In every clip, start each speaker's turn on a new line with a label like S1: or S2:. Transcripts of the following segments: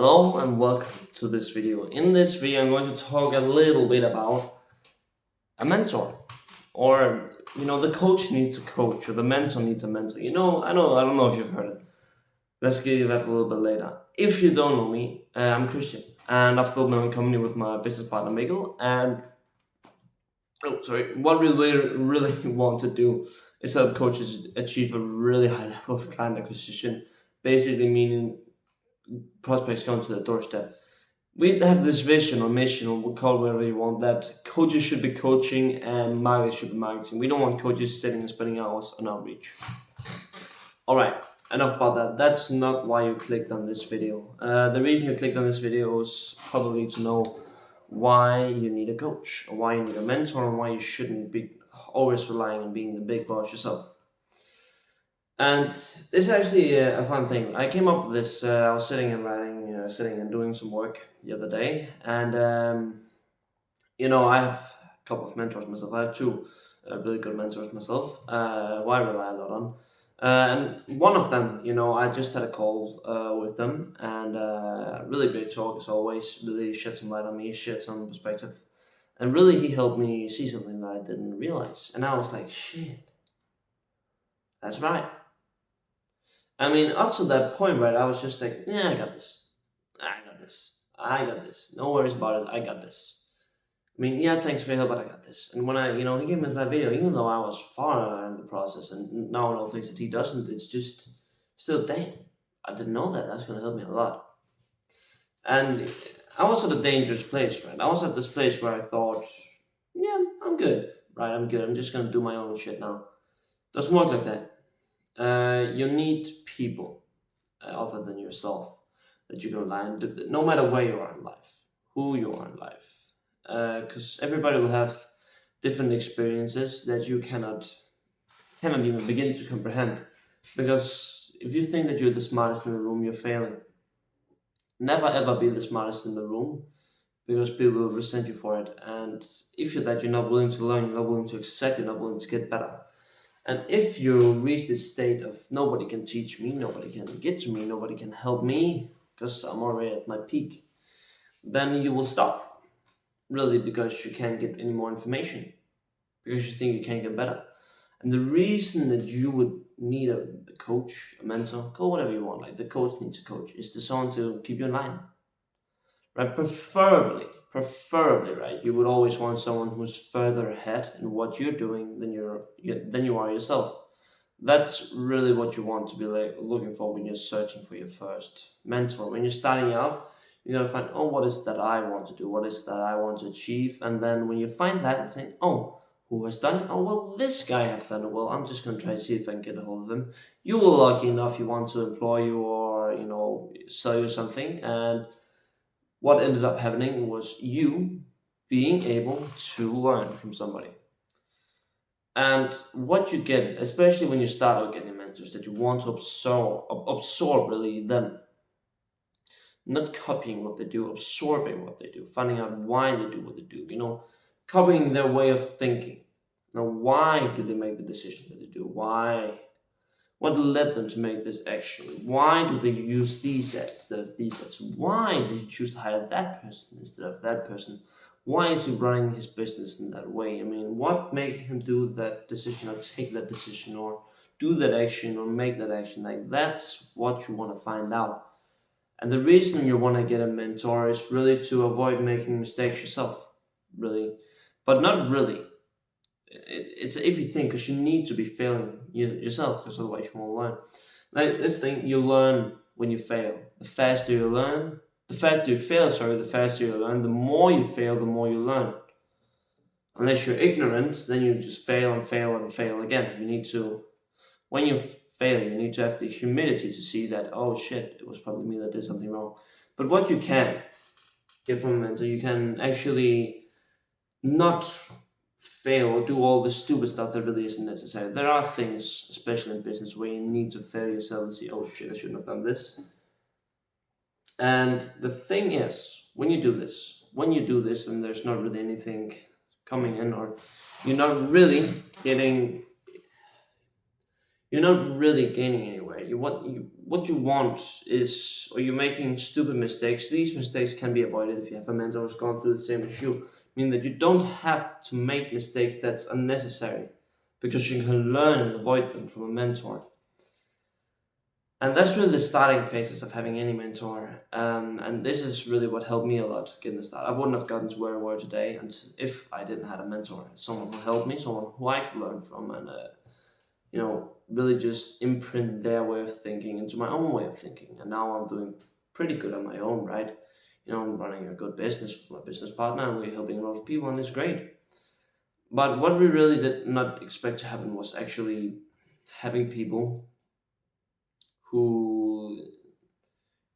S1: Hello and welcome to this video. In this video, I'm going to talk a little bit about a mentor, or the coach needs a coach, or the mentor needs a mentor. I don't know if you've heard it. Let's get you that a little bit later. If you don't know me, I'm Christian, and I've built my own company with my business partner Miguel. And what we really want to do is help coaches achieve a really high level of client acquisition. Basically, meaning prospects come to the doorstep. We have this vision or mission, or we'll call it whatever you want, that coaches should be coaching and marketers should be marketing. We don't want coaches sitting and spending hours on outreach. All right, enough about that. That's not why you clicked on this video. The reason you clicked on this video is probably to know why you need a coach, or why you need a mentor, and why you shouldn't be always relying on being the big boss yourself. And this is actually a fun thing. I came up with this. I was sitting and doing some work the other day, and I have a couple of mentors myself. I have two really good mentors myself, who I rely a lot on. And one of them, I just had a call with them, and really great talk as always. Really shed some light on me, shed some perspective, and really he helped me see something that I didn't realize. And I was like, shit, that's right. I mean, up to that point, right, I was just like, yeah, I got this. I got this. No worries about it. I got this. I mean, yeah, thanks for your help, but I got this. And when he gave me that video, even though I was far in the process and now I know things that he doesn't, it's just still, dang, I didn't know that. That's going to help me a lot. And I was at a dangerous place, right? I was at this place where I thought, yeah, I'm good, right? I'm good. I'm just going to do my own shit now. Doesn't work like that. You need people other than yourself that you can rely on, no matter where you are in life, who you are in life, because everybody will have different experiences that you cannot even begin to comprehend. Because if you think that you're the smartest in the room, you're failing. Never ever be the smartest in the room, because people will resent you for it. And if you're not willing to learn, you're not willing to accept, you're not willing to get better. And if you reach this state of nobody can teach me, nobody can get to me, nobody can help me because I'm already at my peak, then you will stop. Really, because you can't get any more information, because you think you can't get better. And the reason that you would need a coach, a mentor, call whatever you want, like the coach needs a coach, is to someone to keep you in line. Right? Preferably, right? You would always want someone who's further ahead in what you're doing than you are yourself. That's really what you want to be looking for when you're searching for your first mentor. When you're starting out, you're gonna find, oh, what is that I want to do? What is that I want to achieve? And then when you find that and say, oh, who has done it? Oh, well, this guy has done it. Well, I'm just gonna try to see if I can get a hold of him. You were lucky enough you want to employ you, or sell you something, and what ended up happening was you being able to learn from somebody. And what you get, especially when you start out getting mentors, that you want to absorb really them, not copying what they do, absorbing what they do, finding out why they do what they do, copying their way of thinking. Now, why do they make the decisions that they do? Why? What led them to make this action? Why do they use these ads instead of these ads? Why did he choose to hire that person instead of that person? Why is he running his business in that way? I mean, what made him do that decision, or take that decision, or do that action, or make that action? Like, that's what you want to find out. And the reason you want to get a mentor is really to avoid making mistakes yourself, really. But not really. It's an iffy thing, because you need to be failing yourself, because otherwise you won't learn. Like this thing, you learn when you fail. The faster you fail, the faster you learn. The more you fail, the more you learn. Unless you're ignorant, then you just fail and fail and fail again. When you fail, you need to have the humility to see that, oh shit, it was probably me that did something wrong. But what you can get from a mentor, you can actually not fail or do all the stupid stuff that really isn't necessary. There are things, especially in business, where you need to fail yourself and see, oh shit, I shouldn't have done this. And the thing is, when you do this and there's not really anything coming in, or you're not really gaining anywhere, right? What you want is, or you're making stupid mistakes. These mistakes can be avoided if you have a mentor who's gone through the same as you. Mean that you don't have to make mistakes that's unnecessary, because you can learn and avoid them from a mentor. And that's really the starting phases of having any mentor. And this is really what helped me a lot getting the start. I wouldn't have gotten to where I were today, and if I didn't have a mentor, someone who helped me, someone who I could learn from, and really just imprint their way of thinking into my own way of thinking. And now I'm doing pretty good on my own, right? I'm running a good business with my business partner, and we're helping a lot of people, and it's great. But what we really did not expect to happen was actually having people who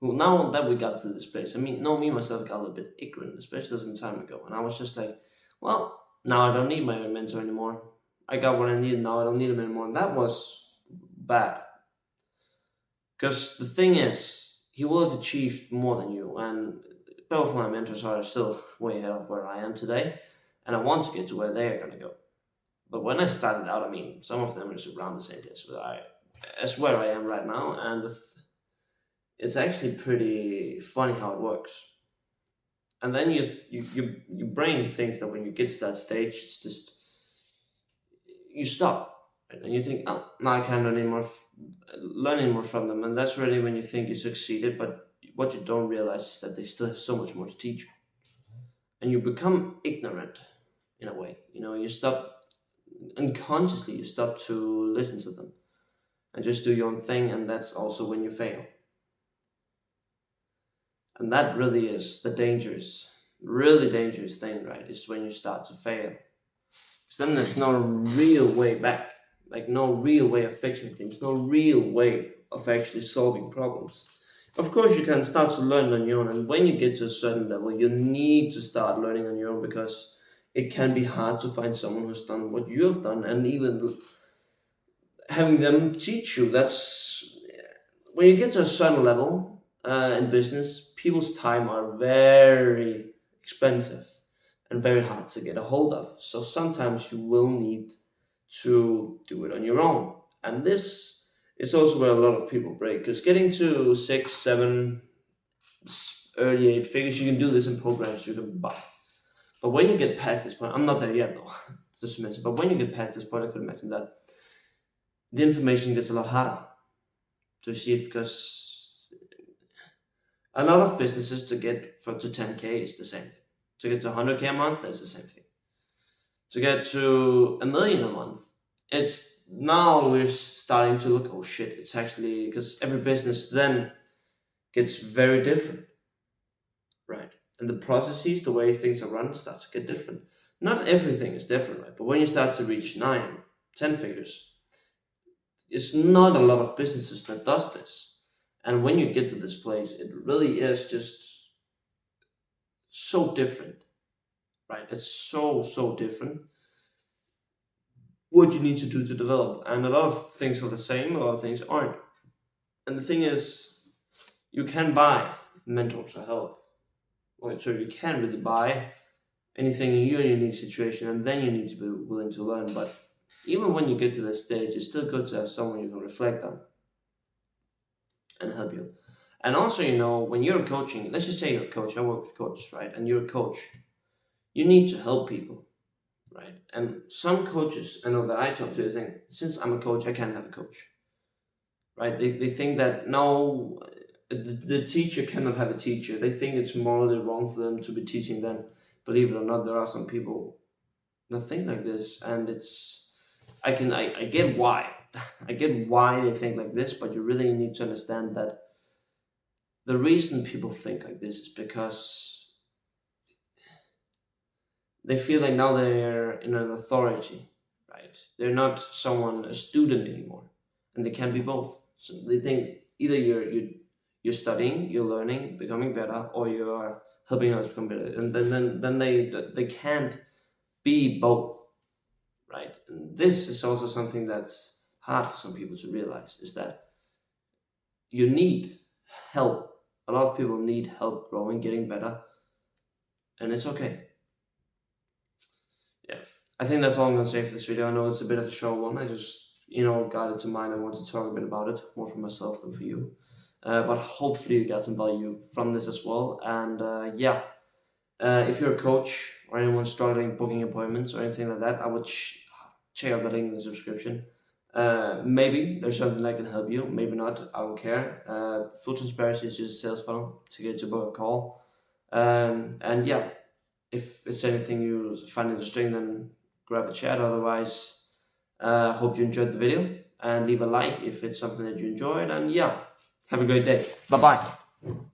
S1: now that we got to this place, I mean, no, me myself got a little bit ignorant, especially some time ago, and I was just like, well, now I don't need my mentor anymore. I got what I need now. I don't need him anymore. And that was bad, because the thing is, he will have achieved more than you, and both my mentors are still way ahead of where I am today, and I want to get to where they are gonna go. But when I started out, I mean, some of them are around the same age as where I am right now, and it's actually pretty funny how it works. And then your brain thinks that when you get to that stage, it's just you stop, right? And you think, oh, now I can't learn anymore from them, and that's really when you think you succeeded. But what you don't realize is that they still have so much more to teach you, and you become ignorant in a way. You stop unconsciously. You stop to listen to them and just do your own thing, and that's also when you fail. And that really is the really dangerous thing, right? Is when you start to fail. Because then there's no real way back, like no real way of fixing things, no real way of actually solving problems. Of course, you can start to learn on your own, and when you get to a certain level, you need to start learning on your own, because it can be hard to find someone who's done what you have done, and even having them teach you. That's when you get to a certain level in business, people's time are very expensive and very hard to get a hold of. So sometimes you will need to do it on your own. And this is also where a lot of people break, because getting to six, seven, early eight figures, you can do this in programs you can buy. But when you get past this point, I'm not there yet though, just to mention, but when you get past this point, I could imagine that the information gets a lot harder to achieve, because a lot of businesses to get to 10K is the same thing. To get to 100K a month, that's the same thing. To get to 1 million a month, it's now we're starting to look, oh shit, it's actually, because every business then gets very different, right? And the processes, the way things are run, starts to get different. Not everything is different, right? But when you start to reach 9, 10 figures, it's not a lot of businesses that does this. And when you get to this place, it really is just so different, right? It's so different what you need to do to develop. And a lot of things are the same, a lot of things aren't. And the thing is, you can buy mentors to help. Well, so you can really buy anything in your unique situation, and then you need to be willing to learn. But even when you get to this stage, it's still good to have someone you can reflect on and help you. And also, when you're coaching, let's just say you're a coach, I work with coaches, right? And you're a coach, you need to help people, right? And some coaches I know that I talk to, they think, since I'm a coach, I can't have a coach, right? They think that no, the teacher cannot have a teacher. They think it's morally wrong for them to be teaching them. Believe it or not, there are some people that think like this, and I get why. I get why they think like this, but you really need to understand that the reason people think like this is because they feel like now they're in an authority, right? They're not a student anymore, and they can be both. So they think either you're studying, you're learning, becoming better, or you are helping others become better, and then they can't be both, right? And this is also something that's hard for some people to realize, is that you need help. A lot of people need help growing, getting better, and it's okay. Yeah, I think that's all I'm gonna say for this video. I know it's a bit of a short one. I just got it to mind. I want to talk a bit about it, more for myself than for you. But hopefully you got some value from this as well. And yeah, if you're a coach or anyone struggling booking appointments or anything like that, I would check out the link in the description. Maybe there's something that can help you. Maybe not. I don't care. Full transparency is just a sales funnel to get to book a call. And yeah, if it's anything you find interesting, then grab a chat. Otherwise, hope you enjoyed the video and leave a like if it's something that you enjoyed. And yeah, have a great day. Bye bye.